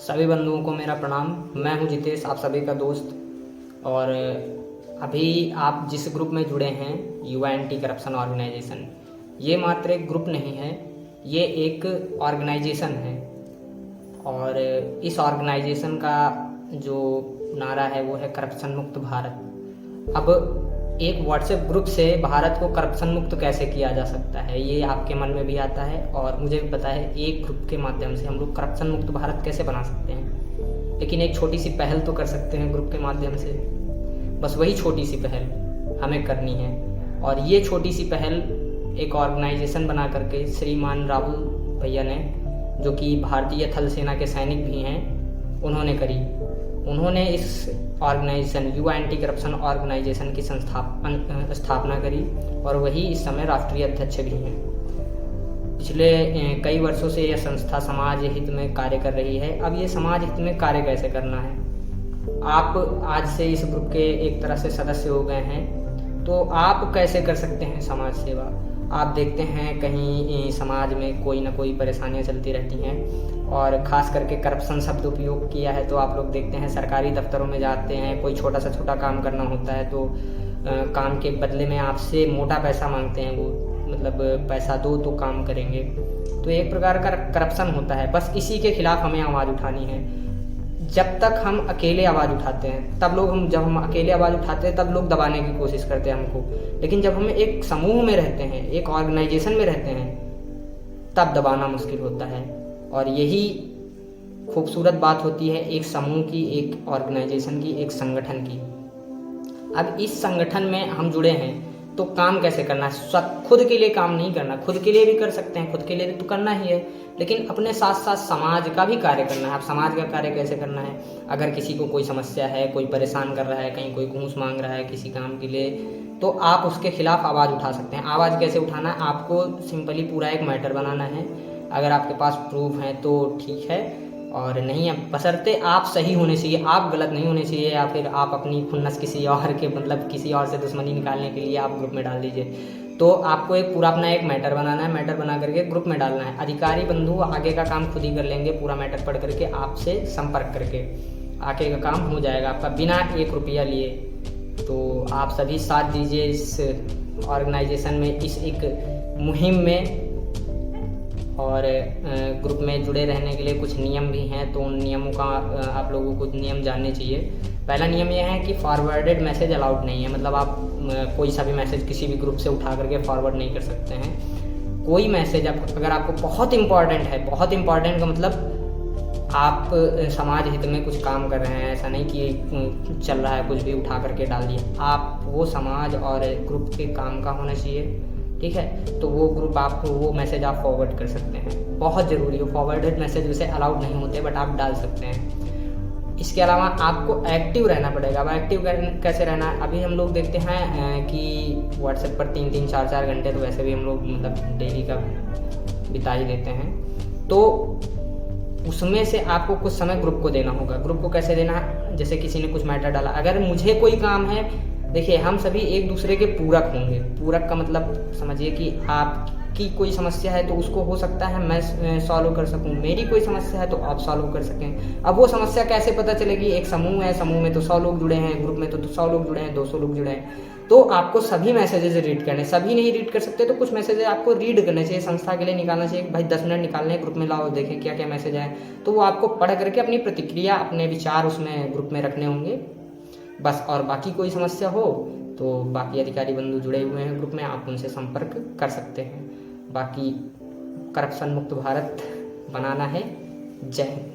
सभी बंधुओं को मेरा प्रणाम। मैं हूं जितेश, आप सभी का दोस्त। और अभी आप जिस ग्रुप में जुड़े हैं, युवा एंटी करप्शन ऑर्गेनाइजेशन, ये मात्र एक ग्रुप नहीं है, ये एक ऑर्गेनाइजेशन है। और इस ऑर्गेनाइजेशन का जो नारा है वो है करप्शन मुक्त भारत। अब एक व्हाट्सएप ग्रुप से भारत को करप्शन मुक्त कैसे किया जा सकता है, ये आपके मन में भी आता है और मुझे भी पता है एक ग्रुप के माध्यम से हम लोग करप्शन मुक्त भारत कैसे बना सकते हैं। लेकिन एक छोटी सी पहल तो कर सकते हैं ग्रुप के माध्यम से। बस वही छोटी सी पहल हमें करनी है। और ये छोटी सी पहल एक ऑर्गेनाइजेशन बना करके श्रीमान राहुल भैया ने, जो कि भारतीय थल सेना के सैनिक भी हैं, उन्होंने करी। उन्होंने इस ऑर्गेनाइजेशन युवा एंटी करप्शन ऑर्गेनाइजेशन की स्थापना करी और वही इस समय राष्ट्रीय अध्यक्ष भी हैं। पिछले कई वर्षों से यह संस्था समाज हित में कार्य कर रही है। अब ये समाज हित में कार्य कैसे करना है, आप आज से इस ग्रुप के एक तरह से सदस्य हो गए हैं, तो आप कैसे कर सकते हैं समाज सेवा। आप देखते हैं कहीं समाज में कोई ना कोई परेशानियां चलती रहती हैं, और ख़ास करके करप्शन शब्द उपयोग किया है तो आप लोग देखते हैं सरकारी दफ्तरों में जाते हैं, कोई छोटा सा छोटा काम करना होता है तो काम के बदले में आपसे मोटा पैसा मांगते हैं। वो मतलब पैसा दो तो काम करेंगे, तो एक प्रकार का करप्शन होता है। बस इसी के खिलाफ हमें आवाज़ उठानी है। जब तक हम अकेले आवाज़ उठाते हैं तब लोग जब हम अकेले आवाज़ उठाते हैं तब लोग दबाने की कोशिश करते हैं हमको। लेकिन जब हम एक समूह में रहते हैं, एक ऑर्गेनाइजेशन में रहते हैं, तब दबाना मुश्किल होता है। और यही खूबसूरत बात होती है एक समूह की, एक ऑर्गेनाइजेशन की, एक संगठन की। अब इस संगठन में हम जुड़े हैं तो काम कैसे करना है। खुद के लिए काम नहीं करना, खुद के लिए भी कर सकते हैं, खुद के लिए तो करना ही है, लेकिन अपने साथ साथ समाज का भी कार्य करना है। अब समाज का कार्य कैसे करना है, अगर किसी को कोई समस्या है, कोई परेशान कर रहा है, कहीं कोई घूस मांग रहा है किसी काम के लिए, तो आप उसके खिलाफ आवाज़ उठा सकते हैं। आवाज़ कैसे उठाना है, आपको सिंपली पूरा एक मैटर बनाना है। अगर आपके पास प्रूफ है तो ठीक है, और नहीं है बशर्ते आप सही होने चाहिए, आप गलत नहीं होने चाहिए, या फिर आप अपनी खुन्नस किसी और के मतलब किसी और से दुश्मनी निकालने के लिए आप ग्रुप में डाल दीजिए। तो आपको एक पूरा अपना एक मैटर बनाना है, मैटर बना करके ग्रुप में डालना है। अधिकारी बंधु आगे का काम खुद ही कर लेंगे, पूरा मैटर पढ़ करके आपसे संपर्क करके आगे का काम हो जाएगा आपका बिना 1 रुपया लिए। तो आप सभी साथ दीजिए इस ऑर्गेनाइजेशन में, इस एक मुहिम में। और ग्रुप में जुड़े रहने के लिए कुछ नियम भी हैं, तो उन नियमों का आप लोगों को नियम जानने चाहिए। पहला नियम यह है कि फॉरवर्डेड मैसेज अलाउड नहीं है, मतलब आप कोई सा भी मैसेज किसी भी ग्रुप से उठा करके फॉरवर्ड नहीं कर सकते हैं। कोई मैसेज अगर आपको बहुत इम्पॉर्टेंट है, बहुत इम्पॉर्टेंट का मतलब आप समाज हित में कुछ काम कर रहे हैं, ऐसा नहीं कि चल रहा है कुछ भी उठा करके डाल दिया। आप वो समाज और ग्रुप के काम का होना चाहिए, ठीक है। तो वो ग्रुप आपको वो मैसेज आप फॉरवर्ड कर सकते हैं, बहुत ज़रूरी हो। फॉरवर्डेड मैसेज वैसे अलाउड नहीं होते, बट आप डाल सकते हैं। इसके अलावा आपको एक्टिव रहना पड़ेगा। अब एक्टिव कैसे रहना है, अभी हम लोग देखते हैं कि व्हाट्सएप पर 3-3, 4-4 घंटे तो वैसे भी हम लोग मतलब डेली का बिता ही देते हैं। तो उसमें से आपको कुछ समय ग्रुप को देना होगा। ग्रुप को कैसे देना है, जैसे किसी ने कुछ मैटर डाला, अगर मुझे कोई काम है, देखिए हम सभी एक दूसरे के पूरक होंगे। पूरक का मतलब समझिए कि आपकी कोई समस्या है तो उसको हो सकता है मैं सॉल्व कर सकूं, मेरी कोई समस्या है तो आप सॉल्व कर सकें। अब वो समस्या कैसे पता चलेगी, एक समूह है, समूह में तो 100 लोग जुड़े हैं, ग्रुप में तो 100 लोग जुड़े हैं, 200 लोग जुड़े हैं, तो आपको सभी मैसेजेस रीड करने। सभी नहीं रीड कर सकते तो कुछ मैसेजेस आपको रीड करने चाहिए, संस्था के लिए निकालना चाहिए। भाई 10 मिनट निकालने, ग्रुप में लाओ, देखें क्या क्या मैसेज है, तो वो आपको पढ़ करके अपनी प्रतिक्रिया, अपने विचार उसमें ग्रुप में रखने होंगे बस। और बाकी कोई समस्या हो तो बाकी अधिकारी बंधु जुड़े हुए हैं ग्रुप में, आप उनसे संपर्क कर सकते हैं। बाकी करप्शन मुक्त भारत बनाना है। जय हिंद।